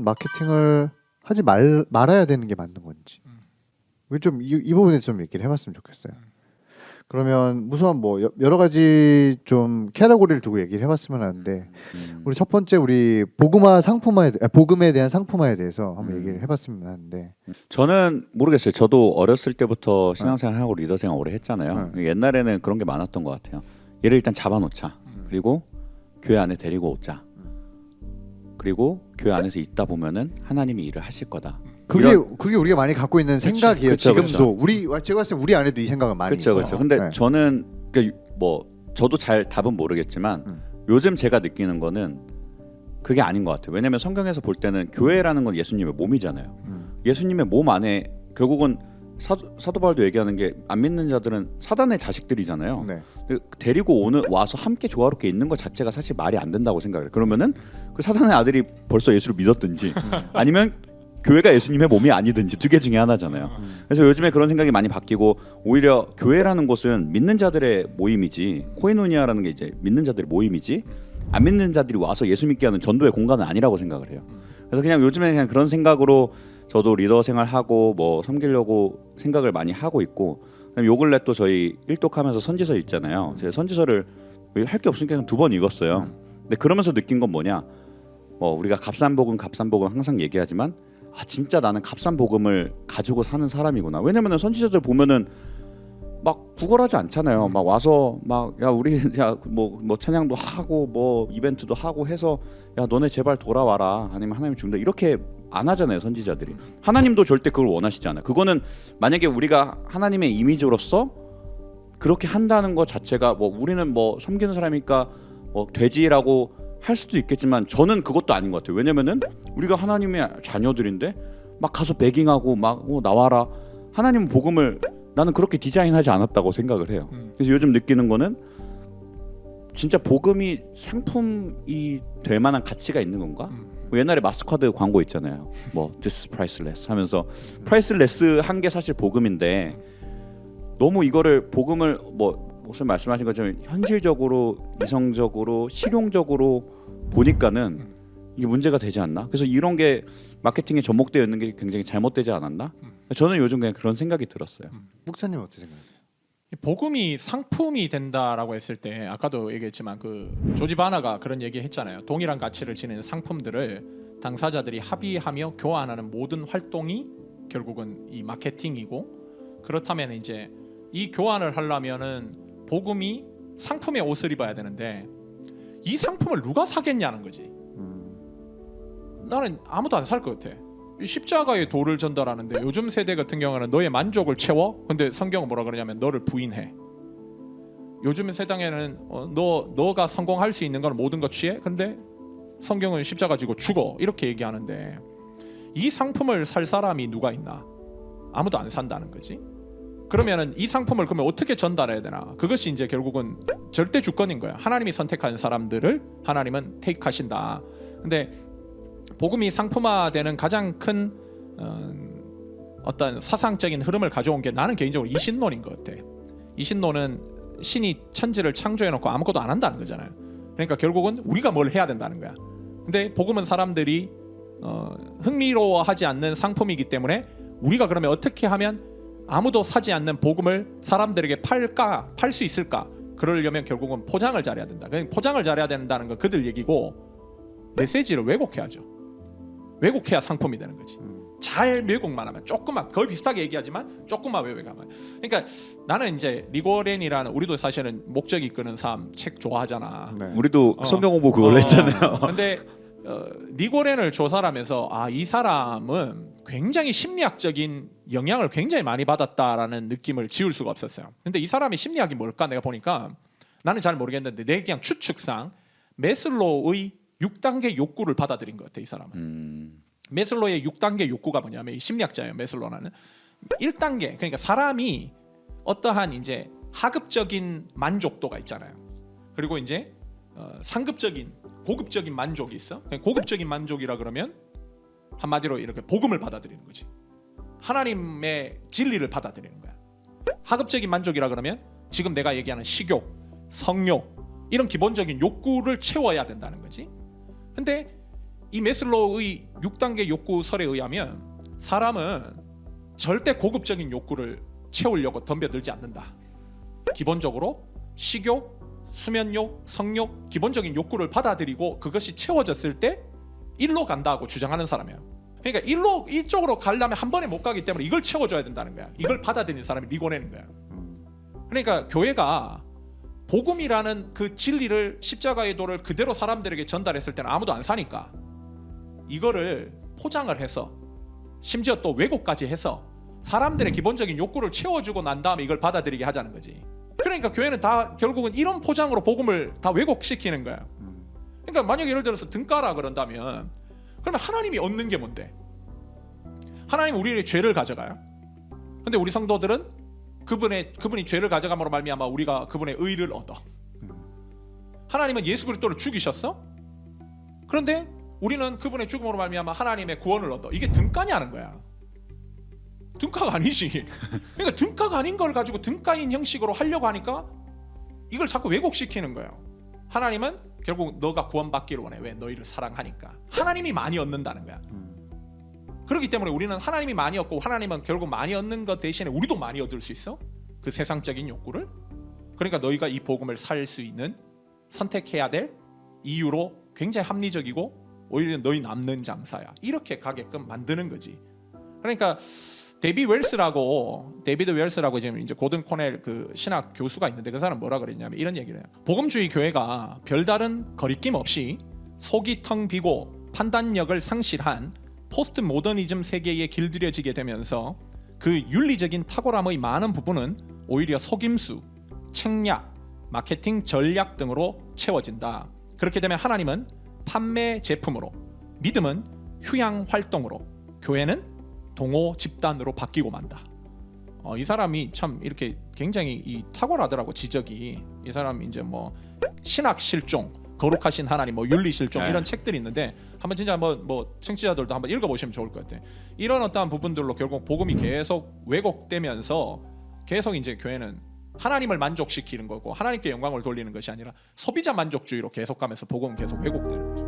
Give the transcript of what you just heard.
마케팅을 하지 말아야 되는 게 맞는 건지 좀 이 부분에 좀 얘기를 해봤으면 좋겠어요. 그러면 우선 뭐 여러 가지 좀 캐러고리를 두고 얘기를 해봤으면 하는데 우리 첫 번째 우리 복음에 대한 상품화에 대해서 한번 얘기를 해봤으면 하는데 저는 모르겠어요. 저도 어렸을 때부터 신앙생활하고 리더생활 오래 했잖아요. 옛날에는 그런 게 많았던 것 같아요. 얘를 일단 잡아놓자. 그리고 교회 안에 데리고 오자. 그리고 교회 안에서 있다 보면은 하나님이 일을 하실 거다. 그게 우리가 많이 갖고 있는 생각이에요. 그쵸, 지금도 제가 봤을 때 우리 안에도 이 생각은 많이 있어요. 그렇죠. 근데 네. 저는 뭐 저도 잘 답은 모르겠지만 요즘 제가 느끼는 거는 그게 아닌 것 같아요. 왜냐하면 성경에서 볼 때는 교회라는 건 예수님의 몸이잖아요. 예수님의 몸 안에 결국은 사도 바울도 얘기하는 게 안 믿는 자들은 사단의 자식들이잖아요. 네. 데리고 와서 함께 조화롭게 있는 것 자체가 사실 말이 안 된다고 생각해요. 그러면은 그 사단의 아들이 벌써 예수를 믿었든지 아니면 교회가 예수님의 몸이 아니든지 두 개 중에 하나잖아요. 그래서 요즘에 그런 생각이 많이 바뀌고 오히려 교회라는 곳은 믿는 자들의 모임이지, 코이노니아라는 게 이제 믿는 자들의 모임이지, 안 믿는 자들이 와서 예수 믿게 하는 전도의 공간은 아니라고 생각을 해요. 그래서 그냥 요즘에 그냥 그런 생각으로 저도 리더 생활하고 뭐 섬기려고 생각을 많이 하고 있고, 요 근래 또 저희 일독하면서 선지서 읽잖아요. 제가 선지서를 할 게 없으니까 2번 읽었어요. 근데 그러면서 느낀 건 뭐냐? 뭐 우리가 값싼 복음 항상 얘기하지만 진짜 나는 값싼 복음을 가지고 사는 사람이구나. 왜냐면은 선지자들 보면은 막 구걸하지 않잖아요. 막 와서 막 야 우리 뭐 찬양도 하고 뭐 이벤트도 하고 해서 야 너네 제발 돌아와라. 아니면 하나님 죽는다. 이렇게 안 하잖아요, 선지자들이. 하나님도 절대 그걸 원하시지 않아요. 그거는 만약에 우리가 하나님의 이미지로서 그렇게 한다는 것 자체가 뭐 우리는 뭐 섬기는 사람이니까 뭐 돼지라고 할 수도 있겠지만 저는 그것도 아닌 것 같아요. 왜냐면은 우리가 하나님의 자녀들인데 막 가서 베깅하고 막 나와라. 하나님 복음을 나는 그렇게 디자인하지 않았다고 생각을 해요. 그래서 요즘 느끼는 거는 진짜 복음이 상품이 될 만한 가치가 있는 건가? 뭐 옛날에 마스터카드 광고 있잖아요. 뭐 This is priceless 하면서 priceless 한 게 사실 복음인데 너무 이거를 복음을 뭐 목사님 말씀하신 것처럼 현실적으로 이성적으로 실용적으로 보니까는 이게 문제가 되지 않나? 그래서 이런 게 마케팅에 접목되어 있는 게 굉장히 잘못되지 않았나? 저는 요즘 그냥 그런 생각이 들었어요. 목사님 어떻게 생각하세요? 복음이 상품이 된다라고 했을 때 아까도 얘기했지만 그 조지 바나가 그런 얘기 했잖아요. 동일한 가치를 지니는 상품들을 당사자들이 합의하며 교환하는 모든 활동이 결국은 이 마케팅이고, 그렇다면 이제 이 교환을 하려면은 복음이 상품의 옷을 입어야 되는데 이 상품을 누가 사겠냐는 거지. 나는 아무도 안 살 것 같아. 십자가의 도를 전달하는데 요즘 세대 같은 경우는 너의 만족을 채워. 근데 성경은 뭐라 그러냐면 너를 부인해. 요즘 세상에는 너가 성공할 수 있는 건 모든 것 취해. 근데 성경은 십자가 지고 죽어 이렇게 얘기하는데 이 상품을 살 사람이 누가 있나? 아무도 안 산다는 거지. 그러면은 이 상품을 그러면 어떻게 전달해야 되나? 그것이 이제 결국은 절대 주권인 거야. 하나님이 선택한 사람들을 하나님은 테이크하신다. 근데 복음이 상품화되는 가장 큰 어떤 사상적인 흐름을 가져온 게 나는 개인적으로 이신론인 것 같아. 이신론은 신이 천지를 창조해놓고 아무것도 안 한다는 거잖아요. 그러니까 결국은 우리가 뭘 해야 된다는 거야. 근데 복음은 사람들이 흥미로워하지 않는 상품이기 때문에 우리가 그러면 어떻게 하면 아무도 사지 않는 복음을 사람들에게 팔 수 있을까? 그러려면 결국은 포장을 잘해야 된다. 그러니까 포장을 잘해야 된다는 건 그들 얘기고, 메시지를 왜곡해야죠. 왜곡해야 상품이 되는 거지. 잘 왜곡만 하면, 조금만, 거의 비슷하게 얘기하지만 조금만 왜곡하면. 그러니까 나는 이제 리고렌이라는, 우리도 사실은 목적이 이끄는 삶 책 좋아하잖아. 네. 우리도 성경 공부 그걸로 했잖아요. 근데 리고렌을 조사를 하면서 이 사람은 굉장히 심리학적인 영향을 굉장히 많이 받았다라는 느낌을 지울 수가 없었어요. 근데 이 사람의 심리학이 뭘까? 내가 보니까 나는 잘 모르겠는데 내 그냥 추측상 메슬로우의 6단계 욕구를 받아들인 것 같아, 이 사람은. 메슬로우의 6단계 욕구가 뭐냐면, 이 심리학자예요, 메슬로우는. 1단계, 그러니까 사람이 어떠한 이제 하급적인 만족도가 있잖아요. 그리고 이제 상급적인, 고급적인 만족이 있어. 고급적인 만족이라 그러면 한마디로 이렇게 복음을 받아들이는 거지. 하나님의 진리를 받아들이는 거야. 하급적인 만족이라 그러면 지금 내가 얘기하는 식욕, 성욕, 이런 기본적인 욕구를 채워야 된다는 거지. 근데 이 메슬로우의 6단계 욕구설에 의하면 사람은 절대 고급적인 욕구를 채우려고 덤벼들지 않는다. 기본적으로 식욕, 수면욕, 성욕, 기본적인 욕구를 받아들이고 그것이 채워졌을 때 일로 간다고 주장하는 사람이에요. 그러니까 이쪽으로 가려면 한 번에 못 가기 때문에 이걸 채워줘야 된다는 거야. 이걸 받아들이는 사람이 리고네는 거야. 그러니까 교회가 복음이라는 그 진리를, 십자가의 도를 그대로 사람들에게 전달했을 때는 아무도 안 사니까 이거를 포장을 해서 심지어 또 왜곡까지 해서 사람들의 기본적인 욕구를 채워주고 난 다음에 이걸 받아들이게 하자는 거지. 그러니까 교회는 다 결국은 이런 포장으로 복음을 다 왜곡시키는 거야. 그러니까 만약 예를 들어서 등가라 그런다면 그러면 하나님이 얻는 게 뭔데? 하나님은 우리의 죄를 가져가요. 근데 우리 성도들은 그분이 죄를 가져감으로 말미암아 우리가 그분의 의를 얻어. 하나님은 예수 그리스도를 죽이셨어? 그런데 우리는 그분의 죽음으로 말미암아 하나님의 구원을 얻어. 이게 등가냐는 거야. 등가가 아니지. 그러니까 등가가 아닌 걸 가지고 등가인 형식으로 하려고 하니까 이걸 자꾸 왜곡시키는 거예요. 하나님은 결국 너가 구원받기를 원해. 왜? 너희를 사랑하니까. 하나님이 많이 얻는다는 거야. 그렇기 때문에 우리는 하나님이 많이 얻고 하나님은 결국 많이 얻는 것 대신에 우리도 많이 얻을 수 있어. 그 세상적인 욕구를. 그러니까 너희가 이 복음을 살 수 있는, 선택해야 될 이유로 굉장히 합리적이고 오히려 너희 남는 장사야. 이렇게 가게끔 만드는 거지. 그러니까 데이비드 웰스라고 지금 이제 고든 코넬 그 신학 교수가 있는데 그 사람 뭐라 그랬냐면 이런 얘기를 해요. 복음주의 교회가 별다른 거리낌 없이 속이 텅 비고 판단력을 상실한 포스트 모더니즘 세계에 길들여지게 되면서 그 윤리적인 탁월함의 많은 부분은 오히려 속임수, 책략, 마케팅 전략 등으로 채워진다. 그렇게 되면 하나님은 판매 제품으로, 믿음은 휴양 활동으로, 교회는 동호 집단으로 바뀌고 만다. 이 사람이 참 이렇게 굉장히 이 탁월하더라고. 지적이. 이 사람 이제 뭐 신학 실종, 거룩하신 하나님, 뭐 윤리 실종 이런 책들이 있는데 한번 진짜 뭐 청취자들도 한번 읽어보시면 좋을 것 같아요. 이런 어떠한 부분들로 결국 복음이 계속 왜곡되면서 계속 이제 교회는 하나님을 만족시키는 거고 하나님께 영광을 돌리는 것이 아니라 소비자 만족주의로 계속 가면서 복음은 계속 왜곡되는 거죠.